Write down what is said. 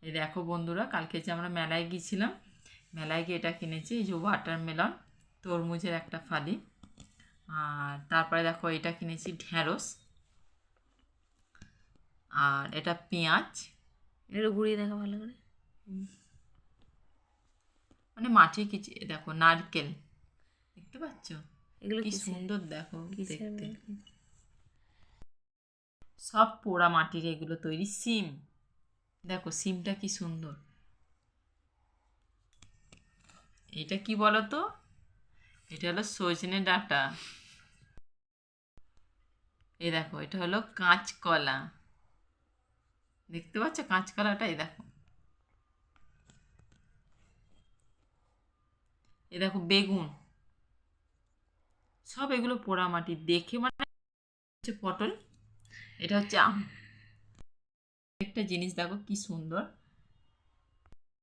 এই দেখো বন্ধুরা, কালকে যে আমরা মেলায় গিয়েছিলাম, মেলায় গিয়ে এটা কিনেছি। এই যে ওয়াটারমেলন, তরমুজের একটা ফালি। আর তারপরে দেখো এটা কিনেছি ঢ্যাঁড়স, আর এটা পেঁয়াজ। একটু ঘুরিয়ে দেখা ভালো করে। মানে মাটির কিছু, দেখো নারকেল, দেখতে পাচ্ছ এগুলো কি কিসের সুন্দর, দেখো কিসের দেখতে। বেল? সব পোড়া মাটির এগুলো তৈরি। সিম, দেখো সিমটা কি সুন্দর। এটা কি বলো তো? এটা হলো সজনে ডাঁটা। এই দেখো এটা হলো কাঁচকলা, দেখতে পাচ্ছ কাঁচকলাটা? এই দেখো, এই দেখো বেগুন। সব এগুলো পোড়া মাটি দেখে মানে হচ্ছে পটল। এটা হচ্ছে আম। একটা জিনিস দেখো কি সুন্দর,